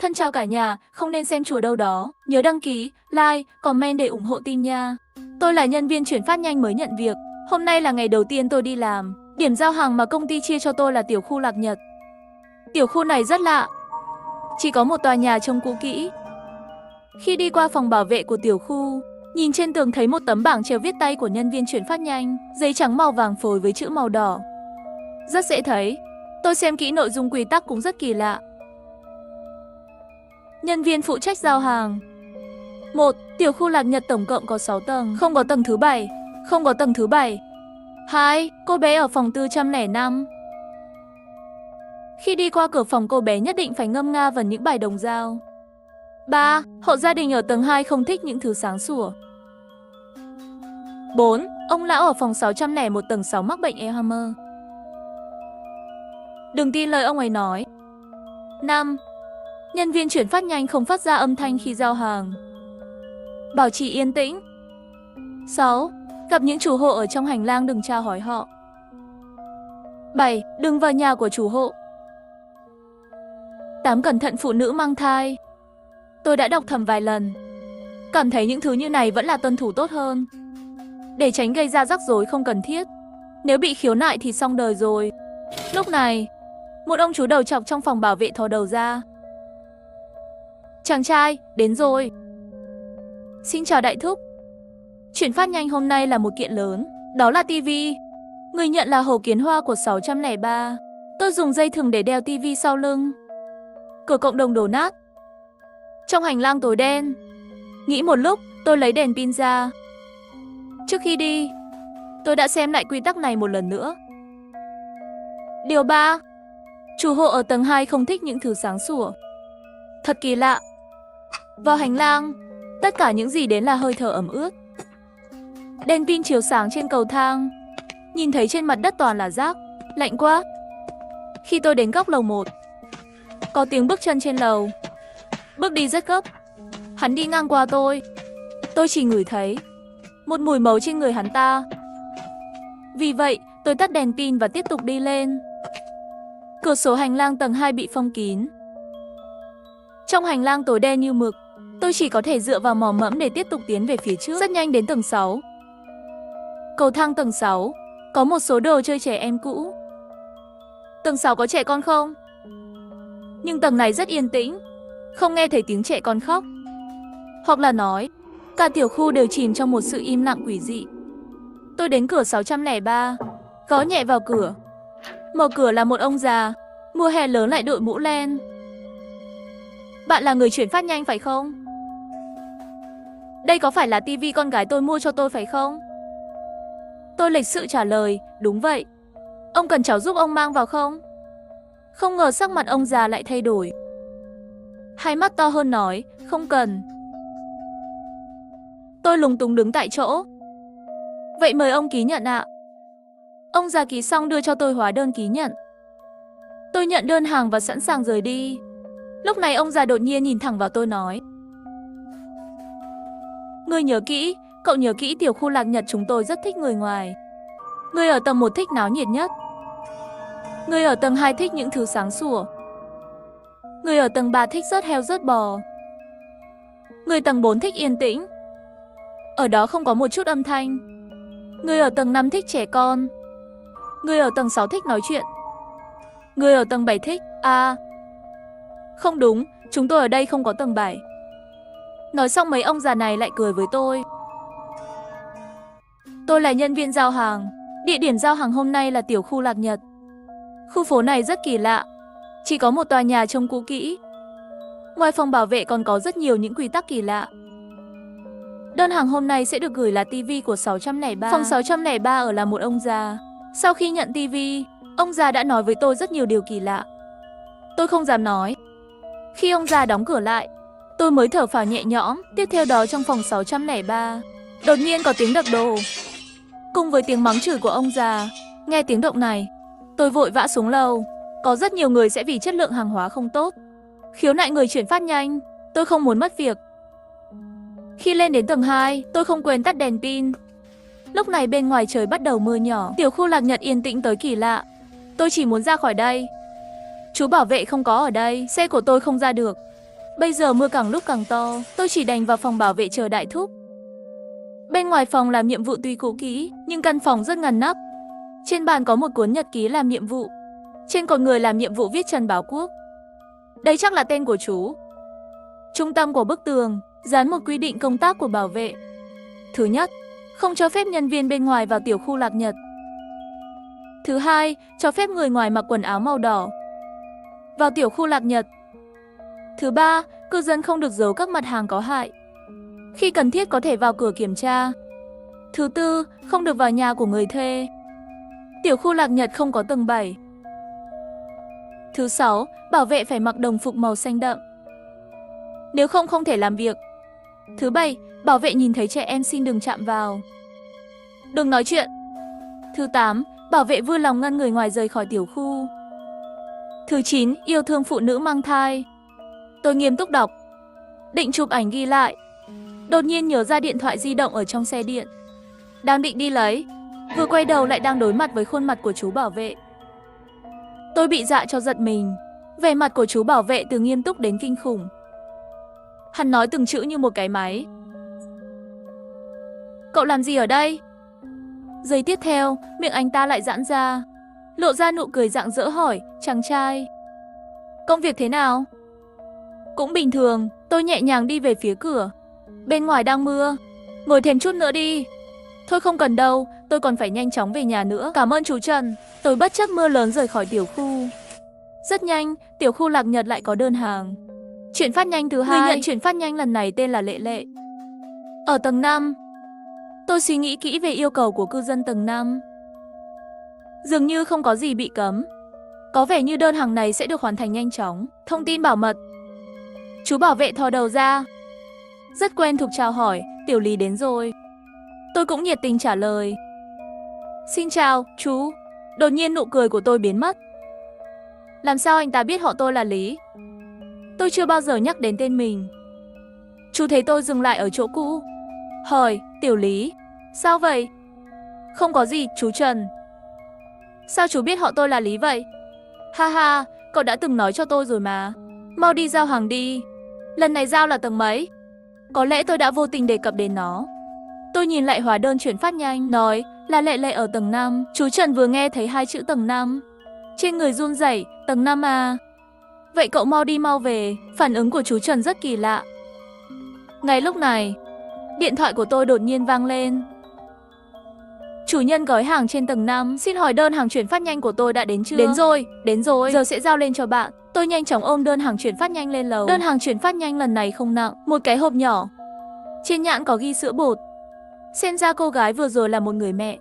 Thân chào cả nhà, không nên xem chùa đâu đó. Nhớ đăng ký, like, comment để ủng hộ team nha. Tôi là nhân viên chuyển phát nhanh mới nhận việc. Hôm nay là ngày đầu tiên tôi đi làm. Điểm giao hàng mà công ty chia cho tôi là tiểu khu Lạc Nhật. Tiểu khu này rất lạ. Chỉ có một tòa nhà trông cũ kỹ. Khi đi qua phòng bảo vệ của tiểu khu, nhìn trên tường thấy một tấm bảng treo viết tay của nhân viên chuyển phát nhanh, giấy trắng màu vàng phối với chữ màu đỏ. Rất dễ thấy. Tôi xem kỹ nội dung quy tắc cũng rất kỳ lạ. Nhân viên phụ trách giao hàng. 1. Tiểu khu Lạc Nhật tổng cộng có 6 tầng, không có tầng thứ 7. Không có tầng thứ 7. 2. Cô bé ở phòng 405. Khi đi qua cửa phòng cô bé nhất định phải ngâm nga vần những bài đồng dao. 3. Hộ gia đình ở tầng 2 không thích những thứ sáng sủa. 4. Ông lão ở phòng 601 tầng 6 mắc bệnh Alzheimer. Đừng tin lời ông ấy nói. 5. Nhân viên chuyển phát nhanh không phát ra âm thanh khi giao hàng. Bảo trì yên tĩnh. 6. Gặp những chủ hộ ở trong hành lang đừng chào hỏi họ. 7. Đừng vào nhà của chủ hộ. 8. Cẩn thận phụ nữ mang thai. Tôi đã đọc thầm vài lần. Cảm thấy những thứ như này vẫn là tuân thủ tốt hơn, để tránh gây ra rắc rối không cần thiết. Nếu bị khiếu nại thì xong đời rồi. Lúc này, một ông chú đầu trọc trong phòng bảo vệ thò đầu ra. Chàng trai, đến rồi. Xin chào đại thúc. Chuyển phát nhanh hôm nay là một kiện lớn, đó là tivi. Người nhận là Hồ Kiến Hoa của 603. Tôi dùng dây thừng để đeo tivi sau lưng. Cửa cộng đồng đổ nát. Trong hành lang tối đen. Nghĩ một lúc, tôi lấy đèn pin ra. Trước khi đi, tôi đã xem lại quy tắc này một lần nữa. Điều 3. Chủ hộ ở tầng 2 không thích những thứ sáng sủa. Thật kỳ lạ. Vào hành lang, tất cả những gì đến là hơi thở ẩm ướt. Đèn pin chiếu sáng trên cầu thang. Nhìn thấy trên mặt đất toàn là rác. Lạnh quá. Khi tôi đến góc lầu 1, có tiếng bước chân trên lầu. Bước đi rất gấp. Hắn đi ngang qua tôi. Tôi chỉ ngửi thấy một mùi máu trên người hắn ta. Vì vậy, tôi tắt đèn pin và tiếp tục đi lên. Cửa sổ hành lang tầng 2 bị phong kín. Trong hành lang tối đen như mực, tôi chỉ có thể dựa vào mò mẫm để tiếp tục tiến về phía trước. Rất nhanh đến tầng 6. Cầu thang tầng 6, có một số đồ chơi trẻ em cũ. Tầng 6 có trẻ con không? Nhưng tầng này rất yên tĩnh, không nghe thấy tiếng trẻ con khóc. Hoặc là nói, cả tiểu khu đều chìm trong một sự im lặng quỷ dị. Tôi đến cửa 603, gõ nhẹ vào cửa. Mở cửa là một ông già, mùa hè lớn lại đội mũ len. Bạn là người chuyển phát nhanh phải không? Đây có phải là tivi con gái tôi mua cho tôi phải không? Tôi lịch sự trả lời, đúng vậy. Ông cần cháu giúp ông mang vào không? Không ngờ sắc mặt ông già lại thay đổi. Hai mắt to hơn nói, không cần. Tôi lúng túng đứng tại chỗ. Vậy mời ông ký nhận ạ. Ông già ký xong đưa cho tôi hóa đơn ký nhận. Tôi nhận đơn hàng và sẵn sàng rời đi. Lúc này ông già đột nhiên nhìn thẳng vào tôi nói. Ngươi nhớ kỹ, cậu nhớ kỹ tiểu khu Lạc Nhật chúng tôi rất thích người ngoài. Ngươi ở tầng 1 thích náo nhiệt nhất. Ngươi ở tầng 2 thích những thứ sáng sủa. Người ở tầng 3 thích rớt heo rớt bò. Người tầng 4 thích yên tĩnh. Ở đó không có một chút âm thanh. Người ở tầng 5 thích trẻ con. Người ở tầng 6 thích nói chuyện. Người ở tầng 7 thích... Không đúng, chúng tôi ở đây không có tầng 7. Nói xong mấy ông già này lại cười với tôi. Tôi là nhân viên giao hàng. Địa điểm giao hàng hôm nay là tiểu khu Lạc Nhật. Khu phố này rất kỳ lạ. Chỉ có một tòa nhà trông cũ kỹ. Ngoài phòng bảo vệ còn có rất nhiều những quy tắc kỳ lạ. Đơn hàng hôm nay sẽ được gửi là tivi của 603. Phòng 603 ở là một ông già. Sau khi nhận tivi, ông già đã nói với tôi rất nhiều điều kỳ lạ. Tôi không dám nói. Khi ông già đóng cửa lại, tôi mới thở phào nhẹ nhõm. Tiếp theo đó trong phòng 603, đột nhiên có tiếng đập đồ, cùng với tiếng mắng chửi của ông già. Nghe tiếng động này, tôi vội vã xuống lầu. Có rất nhiều người sẽ vì chất lượng hàng hóa không tốt khiếu nại người chuyển phát nhanh. Tôi không muốn mất việc. Khi lên đến tầng 2, tôi không quên tắt đèn pin. Lúc này bên ngoài trời bắt đầu mưa nhỏ. Tiểu khu Lạc Nhật yên tĩnh tới kỳ lạ. Tôi chỉ muốn ra khỏi đây. Chú bảo vệ không có ở đây, xe của tôi không ra được. Bây giờ mưa càng lúc càng to, tôi chỉ đành vào phòng bảo vệ chờ đại thúc. Bên ngoài phòng làm nhiệm vụ tuy cũ kỹ, nhưng căn phòng rất ngăn nắp. Trên bàn có một cuốn nhật ký làm nhiệm vụ. Trên cột người làm nhiệm vụ viết Trần Bảo Quốc. Đây chắc là tên của chú. Trung tâm của bức tường, dán một quy định công tác của bảo vệ. Thứ nhất, không cho phép nhân viên bên ngoài vào tiểu khu Lạc Nhật. Thứ hai, cho phép người ngoài mặc quần áo màu đỏ vào tiểu khu Lạc Nhật. Thứ ba, cư dân không được giấu các mặt hàng có hại. Khi cần thiết có thể vào cửa kiểm tra. Thứ tư, không được vào nhà của người thuê. Tiểu khu Lạc Nhật không có tầng 7. Thứ sáu, bảo vệ phải mặc đồng phục màu xanh đậm. Nếu không, không thể làm việc. Thứ bảy, bảo vệ nhìn thấy trẻ em xin đừng chạm vào. Đừng nói chuyện. Thứ 8, bảo vệ vui lòng ngăn người ngoài rời khỏi tiểu khu. Thứ 9, yêu thương phụ nữ mang thai. Tôi nghiêm túc đọc. Định chụp ảnh ghi lại. Đột nhiên nhớ ra điện thoại di động ở trong xe điện. Đang định đi lấy. Vừa quay đầu lại đang đối mặt với khuôn mặt của chú bảo vệ. Tôi bị dọa cho giật mình. Vẻ mặt của chú bảo vệ từ nghiêm túc đến kinh khủng. Hắn nói từng chữ như một cái máy. Cậu làm gì ở đây? Giây tiếp theo, miệng anh ta lại giãn ra, lộ ra nụ cười rạng rỡ hỏi, chàng trai. Công việc thế nào? Cũng bình thường, tôi nhẹ nhàng đi về phía cửa. Bên ngoài đang mưa, ngồi thêm chút nữa đi. Thôi không cần đâu, tôi còn phải nhanh chóng về nhà nữa. Cảm ơn chú Trần. Tôi bất chấp mưa lớn rời khỏi tiểu khu. Rất nhanh, tiểu khu Lạc Nhật lại có đơn hàng. Chuyển phát nhanh thứ 2. Người nhận chuyển phát nhanh lần này tên là Lệ Lệ. Ở tầng 5. Tôi suy nghĩ kỹ về yêu cầu của cư dân tầng 5. Dường như không có gì bị cấm. Có vẻ như đơn hàng này sẽ được hoàn thành nhanh chóng. Thông tin bảo mật. Chú bảo vệ thò đầu ra. Rất quen thuộc chào hỏi, Tiểu Lý đến rồi. Tôi cũng nhiệt tình trả lời. Xin chào, chú. Đột nhiên nụ cười của tôi biến mất. Làm sao anh ta biết họ tôi là Lý? Tôi chưa bao giờ nhắc đến tên mình. Chú thấy tôi dừng lại ở chỗ cũ. Hỏi, Tiểu Lý, sao vậy? Không có gì, chú Trần. Sao chú biết họ tôi là Lý vậy? Ha ha, cậu đã từng nói cho tôi rồi mà. Mau đi giao hàng đi. Lần này giao là tầng mấy? Có lẽ tôi đã vô tình đề cập đến nó. Tôi nhìn lại hóa đơn chuyển phát nhanh, nói là Lệ Lệ ở tầng 5. Chú Trần vừa nghe thấy 2 chữ tầng 5. Trên người run rẩy, tầng 5 à? Vậy cậu mau đi mau về. Phản ứng của chú Trần rất kỳ lạ. Ngay lúc này, điện thoại của tôi đột nhiên vang lên. Chủ nhân gói hàng trên tầng 5, xin hỏi đơn hàng chuyển phát nhanh của tôi đã đến chưa? Đến rồi, giờ sẽ giao lên cho bạn. Tôi nhanh chóng ôm đơn hàng chuyển phát nhanh lên lầu. Đơn hàng chuyển phát nhanh lần này không nặng, một cái hộp nhỏ. Trên nhãn có ghi sữa bột. Xem ra cô gái vừa rồi là một người mẹ.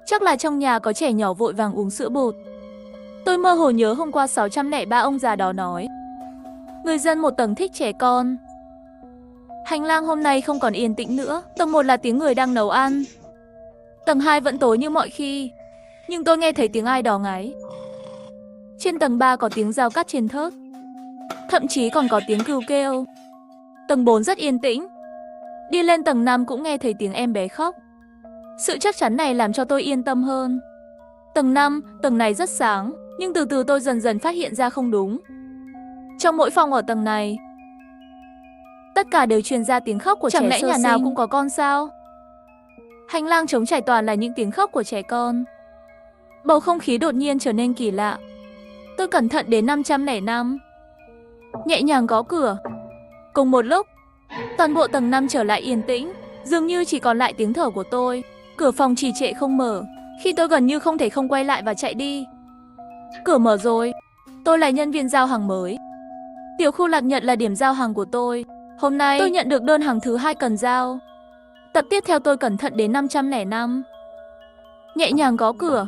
Chắc là trong nhà có trẻ nhỏ vội vàng uống sữa bột. Tôi mơ hồ nhớ hôm qua 603 ông già đó nói, người dân một tầng thích trẻ con. Hành lang hôm nay không còn yên tĩnh nữa. Tầng 1 là tiếng người đang nấu ăn. Tầng 2 vẫn tối như mọi khi, nhưng tôi nghe thấy tiếng ai đó ngáy. Trên tầng 3 có tiếng dao cắt trên thớt. Thậm chí còn có tiếng cừu kêu. Tầng 4 rất yên tĩnh. Đi lên tầng 5 cũng nghe thấy tiếng em bé khóc. Sự chắc chắn này làm cho tôi yên tâm hơn. Tầng 5, tầng này rất sáng, nhưng từ từ tôi dần dần phát hiện ra không đúng. Trong mỗi phòng ở tầng này, tất cả đều truyền ra tiếng khóc của trẻ sơ sinh. Chẳng lẽ nhà nào cũng có con sao? Hành lang trống trải toàn là những tiếng khóc của trẻ con. Bầu không khí đột nhiên trở nên kỳ lạ. Tôi cẩn thận đến 505. Nhẹ nhàng gõ cửa. Cùng một lúc, toàn bộ tầng 5 trở lại yên tĩnh. Dường như chỉ còn lại tiếng thở của tôi. Cửa phòng trì trệ không mở, khi tôi gần như không thể không quay lại và chạy đi. Cửa mở rồi. Tôi là nhân viên giao hàng mới. Tiểu khu Lạc Nhật là điểm giao hàng của tôi. Hôm nay tôi nhận được đơn hàng thứ 2 cần giao. Tập tiếp theo tôi cẩn thận đến 505. Nhẹ nhàng gõ cửa,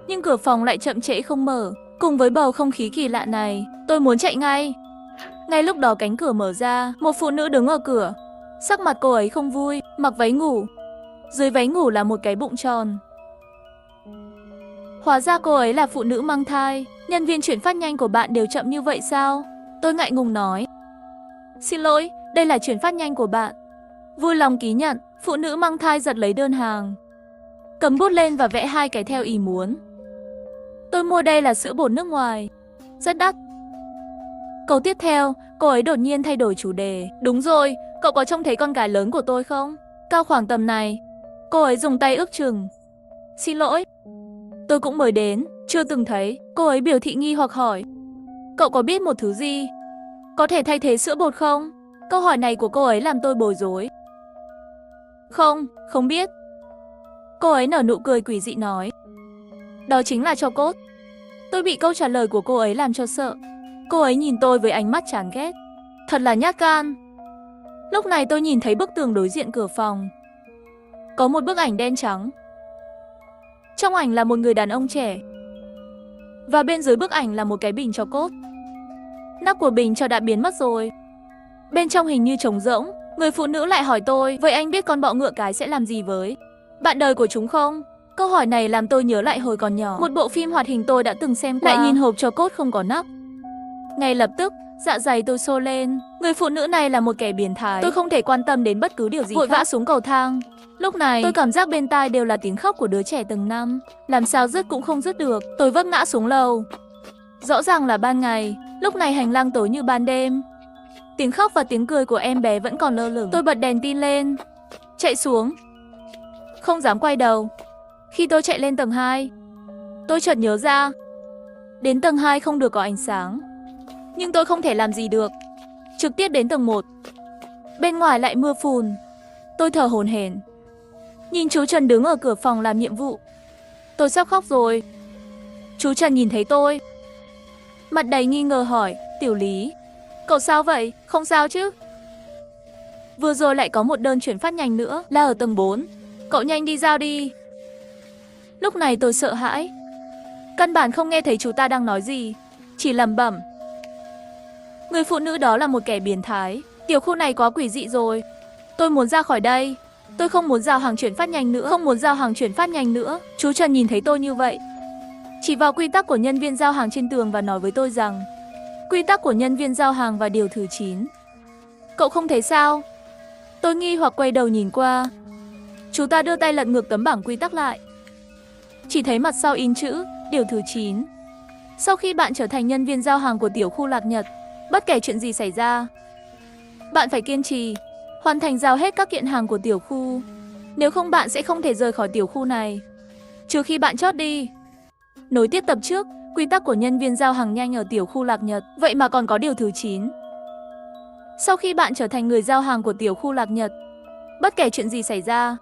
nhưng cửa phòng lại chậm trễ không mở. Cùng với bầu không khí kỳ lạ này, tôi muốn chạy ngay. Ngay lúc đó cánh cửa mở ra, một phụ nữ đứng ở cửa. Sắc mặt cô ấy không vui, mặc váy ngủ. Dưới váy ngủ là một cái bụng tròn. Hóa ra cô ấy là phụ nữ mang thai. Nhân viên chuyển phát nhanh của bạn đều chậm như vậy sao? Tôi ngại ngùng nói. Xin lỗi, đây là chuyển phát nhanh của bạn. Vui lòng ký nhận. Phụ nữ mang thai giật lấy đơn hàng, cầm bút lên và vẽ 2 cái theo ý muốn. Tôi mua đây là sữa bột nước ngoài, rất đắt. Câu tiếp theo, cô ấy đột nhiên thay đổi chủ đề. Đúng rồi, cậu có trông thấy con gái lớn của tôi không? Cao khoảng tầm này. Cô ấy dùng tay ước chừng. Xin lỗi. Tôi cũng mới đến, chưa từng thấy. Cô ấy biểu thị nghi hoặc hỏi. Cậu có biết một thứ gì có thể thay thế sữa bột không? Câu hỏi này của cô ấy làm tôi bối rối. Không, không biết. Cô ấy nở nụ cười quỷ dị nói. Đó chính là tro cốt. Tôi bị câu trả lời của cô ấy làm cho sợ. Cô ấy nhìn tôi với ánh mắt chán ghét. Thật là nhát gan. Lúc này tôi nhìn thấy bức tường đối diện cửa phòng. Có một bức ảnh đen trắng. Trong ảnh là một người đàn ông trẻ. Và bên dưới bức ảnh là một cái bình tro cốt. Nắp của bình tro đã biến mất rồi. Bên trong hình như trống rỗng. Người phụ nữ lại hỏi tôi, vậy anh biết con bọ ngựa cái sẽ làm gì với bạn đời của chúng không? Câu hỏi này làm tôi nhớ lại hồi còn nhỏ. Một bộ phim hoạt hình tôi đã từng xem qua. Lại nhìn hộp tro cốt không có nắp. Ngay lập tức, dạ dày tôi sôi lên. Người phụ nữ này là một kẻ biến thái. Tôi không thể quan tâm đến bất cứ điều gì. Vội vã xuống cầu thang. Lúc này, tôi cảm giác bên tai đều là tiếng khóc của đứa trẻ tầng 5. Làm sao dứt cũng không dứt được. Tôi vấp ngã xuống lầu. Rõ ràng là ban ngày, lúc này hành lang tối như ban đêm. Tiếng khóc và tiếng cười của em bé vẫn còn lơ lửng. Tôi bật đèn tin lên, chạy xuống. Không dám quay đầu. Khi tôi chạy lên tầng 2, tôi chợt nhớ ra, đến tầng 2 không được có ánh sáng. Nhưng tôi không thể làm gì được. Trực tiếp đến tầng 1. Bên ngoài lại mưa phùn. Tôi thở hổn hển. Nhìn chú Trần đứng ở cửa phòng làm nhiệm vụ. Tôi sắp khóc rồi. Chú Trần nhìn thấy tôi, mặt đầy nghi ngờ hỏi, Tiểu Lý, cậu sao vậy? Không sao chứ? Vừa rồi lại có một đơn chuyển phát nhanh nữa, là ở tầng 4. Cậu nhanh đi giao đi. Lúc này tôi sợ hãi. Căn bản không nghe thấy chú ta đang nói gì, chỉ lẩm bẩm. Người phụ nữ đó là một kẻ biến thái. Tiểu khu này quá quỷ dị rồi. Tôi muốn ra khỏi đây. Tôi không muốn giao hàng chuyển phát nhanh nữa. Không muốn giao hàng chuyển phát nhanh nữa. Chú Trần nhìn thấy tôi như vậy, chỉ vào quy tắc của nhân viên giao hàng trên tường và nói với tôi rằng quy tắc của nhân viên giao hàng và điều thứ 9. Cậu không thấy sao? Tôi nghi hoặc quay đầu nhìn qua. Chú ta đưa tay lật ngược tấm bảng quy tắc lại. Chỉ thấy mặt sau in chữ điều thứ 9. Sau khi bạn trở thành nhân viên giao hàng của tiểu khu Lạc Nhật, bất kể chuyện gì xảy ra, bạn phải kiên trì hoàn thành giao hết các kiện hàng của tiểu khu. Nếu không bạn sẽ không thể rời khỏi tiểu khu này, trừ khi bạn chót đi. Nối tiếp tập trước, quy tắc của nhân viên giao hàng nhanh ở tiểu khu Lạc Nhật. Vậy mà còn có điều thứ 9. Sau khi bạn trở thành người giao hàng của tiểu khu Lạc Nhật, bất kể chuyện gì xảy ra,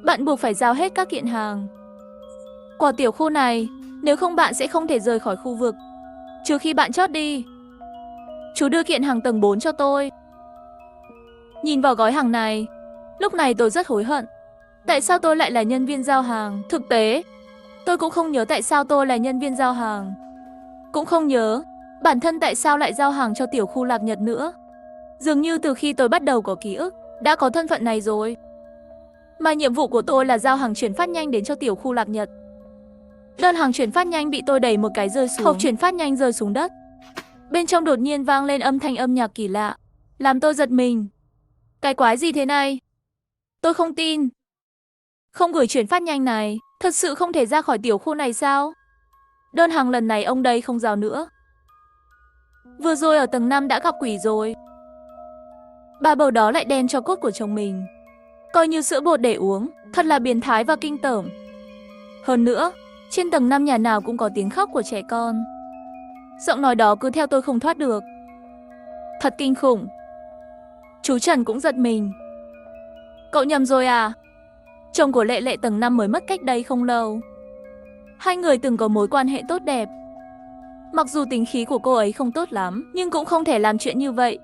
bạn buộc phải giao hết các kiện hàng của tiểu khu này. Nếu không bạn sẽ không thể rời khỏi khu vực, trừ khi bạn chót đi. Chú đưa kiện hàng tầng 4 cho tôi. Nhìn vào gói hàng này, lúc này tôi rất hối hận. Tại sao tôi lại là nhân viên giao hàng? Thực tế, tôi cũng không nhớ tại sao tôi là nhân viên giao hàng. Cũng không nhớ bản thân tại sao lại giao hàng cho tiểu khu Lạc Nhật nữa. Dường như từ khi tôi bắt đầu có ký ức, đã có thân phận này rồi. Mà nhiệm vụ của tôi là giao hàng chuyển phát nhanh đến cho tiểu khu Lạc Nhật. Đơn hàng chuyển phát nhanh bị tôi đẩy một cái rơi xuống. Hộp chuyển phát nhanh rơi xuống đất. Bên trong đột nhiên vang lên âm thanh âm nhạc kỳ lạ, làm tôi giật mình. Cái quái gì thế này? Tôi không tin. Không gửi chuyển phát nhanh này, thật sự không thể ra khỏi tiểu khu này sao? Đơn hàng lần này ông đây không giao nữa. Vừa rồi ở tầng 5 đã gặp quỷ rồi. Bà bầu đó lại đen cho cốt của chồng mình, coi như sữa bột để uống. Thật là biến thái và kinh tởm. Hơn nữa, trên tầng 5 nhà nào cũng có tiếng khóc của trẻ con. Giọng nói đó cứ theo tôi không thoát được. Thật kinh khủng. Chú Trần cũng giật mình. Cậu nhầm rồi à? Chồng của Lệ Lệ tầng 5 mới mất cách đây không lâu. Hai người từng có mối quan hệ tốt đẹp. Mặc dù tính khí của cô ấy không tốt lắm, nhưng cũng không thể làm chuyện như vậy.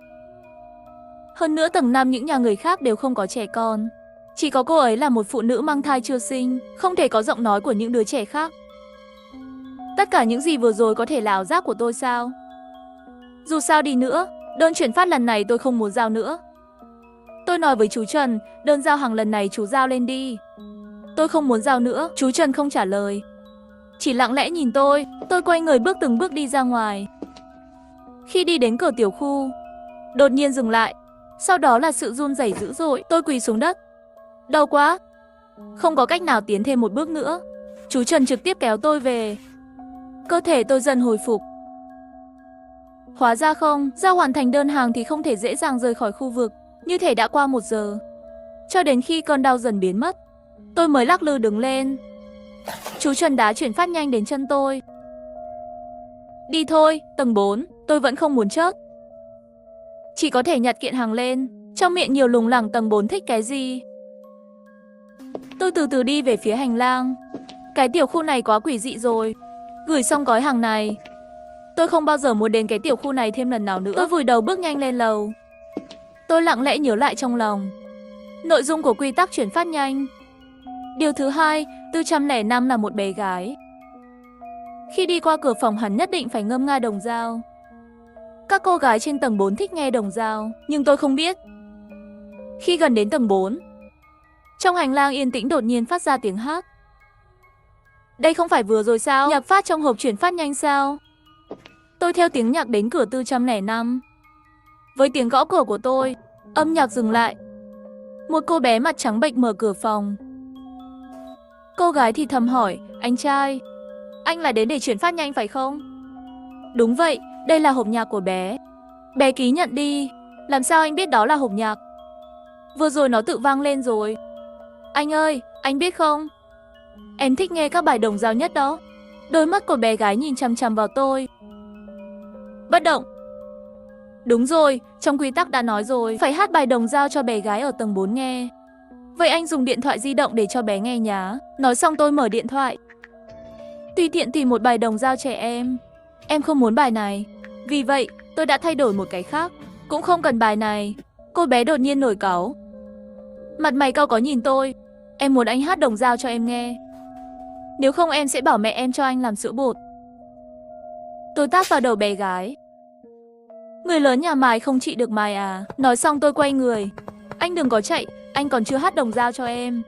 Hơn nữa tầng 5 những nhà người khác đều không có trẻ con. Chỉ có cô ấy là một phụ nữ mang thai chưa sinh, không thể có giọng nói của những đứa trẻ khác. Tất cả những gì vừa rồi có thể là ảo giác của tôi sao? Dù sao đi nữa, đơn chuyển phát lần này tôi không muốn giao nữa. Tôi nói với chú Trần, đơn giao hàng lần này chú giao lên đi. Tôi không muốn giao nữa. Chú Trần không trả lời, chỉ lặng lẽ nhìn tôi. Tôi quay người bước từng bước đi ra ngoài. Khi đi đến cửa tiểu khu, đột nhiên dừng lại. Sau đó là sự run rẩy dữ dội. Tôi quỳ xuống đất. Đau quá. Không có cách nào tiến thêm một bước nữa. Chú Trần trực tiếp kéo tôi về. Cơ thể tôi dần hồi phục. Hóa ra không, ra hoàn thành đơn hàng thì không thể dễ dàng rời khỏi khu vực. Như thể đã qua 1 giờ. Cho đến khi cơn đau dần biến mất, tôi mới lắc lư đứng lên. Chú Trần đá chuyển phát nhanh đến chân tôi. Đi thôi, tầng 4, tôi vẫn không muốn chớt. Chỉ có thể nhặt kiện hàng lên, trong miệng nhiều lùng lẳng tầng 4 thích cái gì. Tôi từ từ đi về phía hành lang. Cái tiểu khu này quá quỷ dị rồi. Gửi xong gói hàng này, tôi không bao giờ muốn đến cái tiểu khu này thêm lần nào nữa. Tôi vùi đầu bước nhanh lên lầu. Tôi lặng lẽ nhớ lại trong lòng nội dung của quy tắc chuyển phát nhanh. Điều thứ 2, 405 là một bé gái. Khi đi qua cửa phòng hắn nhất định phải ngâm nga đồng dao. Các cô gái trên tầng 4 thích nghe đồng dao, nhưng tôi không biết. Khi gần đến tầng 4, trong hành lang yên tĩnh đột nhiên phát ra tiếng hát. Đây không phải vừa rồi sao? Nhạc phát trong hộp chuyển phát nhanh sao? Tôi theo tiếng nhạc đến cửa 405. Với tiếng gõ cửa của tôi, âm nhạc dừng lại. Một cô bé mặt trắng bệch mở cửa phòng. Cô gái thì thầm hỏi, anh trai, anh là đến để chuyển phát nhanh phải không? Đúng vậy, đây là hộp nhạc của bé. Bé ký nhận đi. Làm sao anh biết đó là hộp nhạc? Vừa rồi nó tự vang lên rồi. Anh ơi, anh biết không? Em thích nghe các bài đồng dao nhất đó. Đôi mắt của bé gái nhìn chằm chằm vào tôi. Bất động. Đúng rồi, trong quy tắc đã nói rồi, phải hát bài đồng dao cho bé gái ở tầng 4 nghe. Vậy anh dùng điện thoại di động để cho bé nghe nhá. Nói xong tôi mở điện thoại. Tùy tiện tìm một bài đồng dao trẻ em. Em không muốn bài này. Vì vậy, tôi đã thay đổi một cái khác. Cũng không cần bài này. Cô bé đột nhiên nổi cáu. Mặt mày cau có nhìn tôi. Em muốn anh hát đồng dao cho em nghe. Nếu không em sẽ bảo mẹ em cho anh làm sữa bột. Tôi tát vào đầu bé gái. Người lớn nhà mài không trị được mài à? Nói xong tôi quay người. Anh đừng có chạy, anh còn chưa hát đồng dao cho em.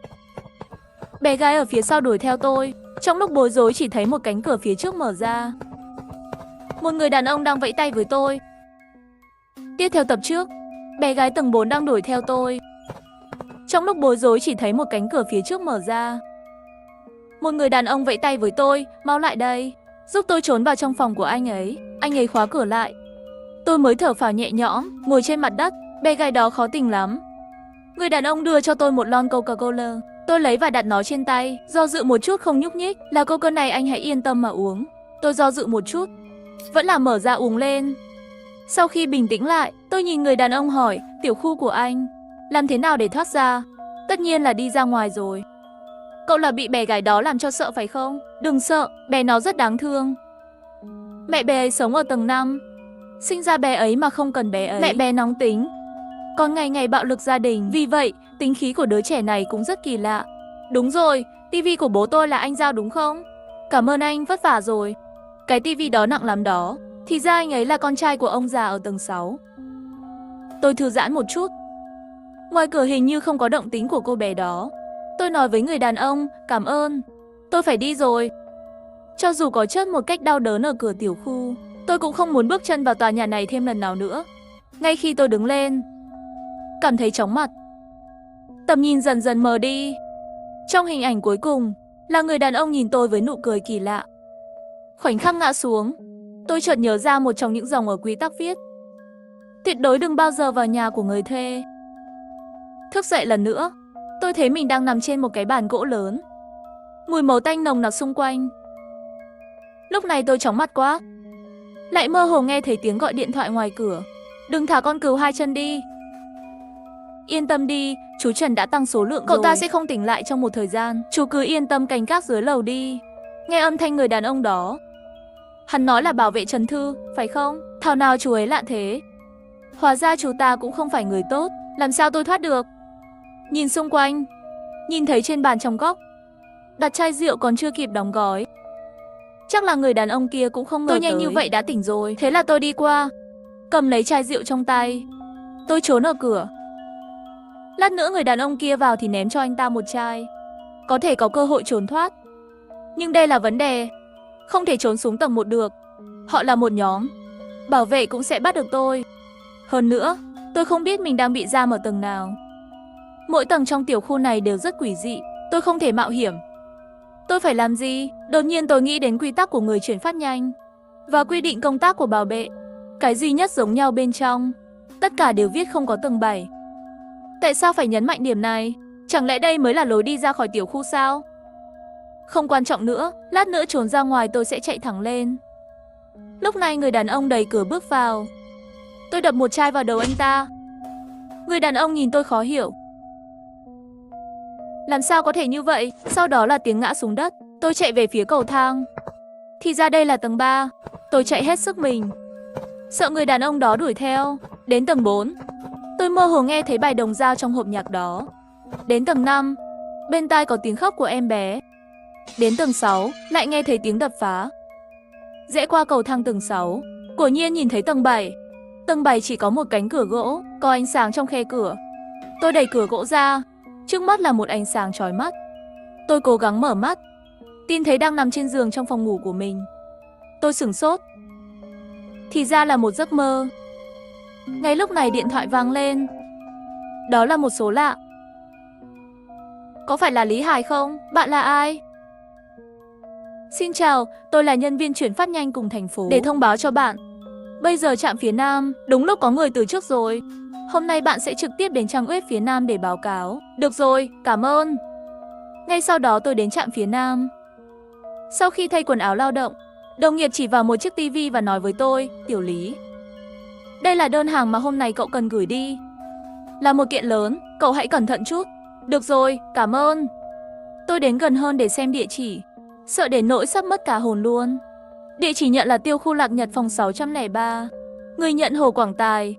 Bé gái ở phía sau đuổi theo tôi. Trong lúc bối rối chỉ thấy một cánh cửa phía trước mở ra. Một người đàn ông đang vẫy tay với tôi. Tiếp theo tập trước, bé gái tầng 4 đang đuổi theo tôi. Trong lúc bối rối chỉ thấy một cánh cửa phía trước mở ra. Một người đàn ông vẫy tay với tôi, mau lại đây, giúp tôi trốn vào trong phòng của anh ấy. Anh ấy khóa cửa lại. Tôi mới thở phào nhẹ nhõm, ngồi trên mặt đất. Bé gái đó khó tình lắm. Người đàn ông đưa cho tôi một lon Coca-Cola. Tôi lấy và đặt nó trên tay, do dự một chút không nhúc nhích. Là Coca này anh hãy yên tâm mà uống. Tôi do dự một chút, vẫn là mở ra uống lên. Sau khi bình tĩnh lại, tôi nhìn người đàn ông hỏi, tiểu khu của anh, làm thế nào để thoát ra? Tất nhiên là đi ra ngoài rồi. Cậu là bị bé gái đó làm cho sợ phải không? Đừng sợ, bé nó rất đáng thương. Mẹ bé ấy sống ở tầng 5. Sinh ra bé ấy mà không cần bé ấy. Mẹ bé nóng tính, còn ngày ngày bạo lực gia đình. Vì vậy, tính khí của đứa trẻ này cũng rất kỳ lạ. Đúng rồi, tivi của bố tôi là anh giao đúng không? Cảm ơn anh, vất vả rồi. Cái tivi đó nặng lắm đó. Thì ra anh ấy là con trai của ông già ở tầng 6. Tôi thư giãn một chút. Ngoài cửa hình như không có động tĩnh của cô bé đó. Tôi nói với người đàn ông, cảm ơn. Tôi phải đi rồi. Cho dù có chết một cách đau đớn ở cửa tiểu khu, tôi cũng không muốn bước chân vào tòa nhà này thêm lần nào nữa. Ngay khi tôi đứng lên, cảm thấy chóng mặt. Tầm nhìn dần dần mờ đi. Trong hình ảnh cuối cùng là người đàn ông nhìn tôi với nụ cười kỳ lạ. Khoảnh khắc ngã xuống, tôi chợt nhớ ra một trong những dòng ở quy tắc viết: tuyệt đối đừng bao giờ vào nhà của người thuê. Thức dậy lần nữa, tôi thấy mình đang nằm trên một cái bàn gỗ lớn. Mùi máu tanh nồng nặc xung quanh. Lúc này tôi chóng mặt quá. Lại mơ hồ nghe thấy tiếng gọi điện thoại ngoài cửa. Đừng thả con cừu hai chân đi. Yên tâm đi, chú Trần đã tăng số lượng. Cậu ta sẽ không tỉnh lại trong một thời gian. Chú cứ yên tâm canh gác dưới lầu đi. Nghe âm thanh người đàn ông đó. Hắn nói là bảo vệ Trần Thư, phải không? Thảo nào chú ấy lạ thế. Hóa ra chú ta cũng không phải người tốt. Làm sao tôi thoát được? Nhìn xung quanh, nhìn thấy trên bàn trong góc đặt chai rượu còn chưa kịp đóng gói. Chắc là người đàn ông kia cũng không ngờ tôi nhanh như vậy đã tỉnh rồi. Thế là tôi đi qua, cầm lấy chai rượu trong tay. Tôi trốn ở cửa. Lát nữa người đàn ông kia vào thì ném cho anh ta một chai. Có thể có cơ hội trốn thoát. Nhưng đây là vấn đề. Không thể trốn xuống tầng 1 được. Họ là một nhóm. Bảo vệ cũng sẽ bắt được tôi. Hơn nữa, tôi không biết mình đang bị giam ở tầng nào. Mỗi tầng trong tiểu khu này đều rất quỷ dị. Tôi không thể mạo hiểm. Tôi phải làm gì? Đột nhiên tôi nghĩ đến quy tắc của người chuyển phát nhanh và quy định công tác của bảo vệ. Cái duy nhất giống nhau bên trong, tất cả đều viết không có tầng 7. Tại sao phải nhấn mạnh điểm này? Chẳng lẽ đây mới là lối đi ra khỏi tiểu khu sao? Không quan trọng nữa, lát nữa trốn ra ngoài tôi sẽ chạy thẳng lên. Lúc này người đàn ông đẩy cửa bước vào. Tôi đập một chai vào đầu anh ta. Người đàn ông nhìn tôi khó hiểu. Làm sao có thể như vậy? Sau đó là tiếng ngã xuống đất. Tôi chạy về phía cầu thang. Thì ra đây là tầng 3. Tôi chạy hết sức mình, sợ người đàn ông đó đuổi theo. Đến tầng 4, tôi mơ hồ nghe thấy bài đồng dao trong hộp nhạc đó. Đến tầng 5, bên tai có tiếng khóc của em bé. Đến tầng 6, lại nghe thấy tiếng đập phá. Rẽ qua cầu thang tầng 6, quả nhiên nhìn thấy tầng 7. Tầng 7 chỉ có một cánh cửa gỗ, có ánh sáng trong khe cửa. Tôi đẩy cửa gỗ ra, trước mắt là một ánh sáng chói mắt. Tôi cố gắng mở mắt, tin thấy đang nằm trên giường trong phòng ngủ của mình. Tôi sửng sốt. Thì ra là một giấc mơ. Ngay lúc này điện thoại vang lên. Đó là một số lạ. Có phải là Lý Hải không? Bạn là ai? Xin chào, tôi là nhân viên chuyển phát nhanh cùng thành phố để thông báo cho bạn. Bây giờ trạm phía Nam, đúng lúc có người từ trước rồi. Hôm nay bạn sẽ trực tiếp đến trang web phía Nam để báo cáo. Được rồi, cảm ơn. Ngay sau đó tôi đến trạm phía Nam. Sau khi thay quần áo lao động, đồng nghiệp chỉ vào một chiếc tivi và nói với tôi, Tiểu Lý, đây là đơn hàng mà hôm nay cậu cần gửi đi. Là một kiện lớn, cậu hãy cẩn thận chút. Được rồi, cảm ơn. Tôi đến gần hơn để xem địa chỉ, sợ đến nỗi sắp mất cả hồn luôn. Địa chỉ nhận là Tiêu khu Lạc Nhật phòng 603. Người nhận Hồ Quảng Tài.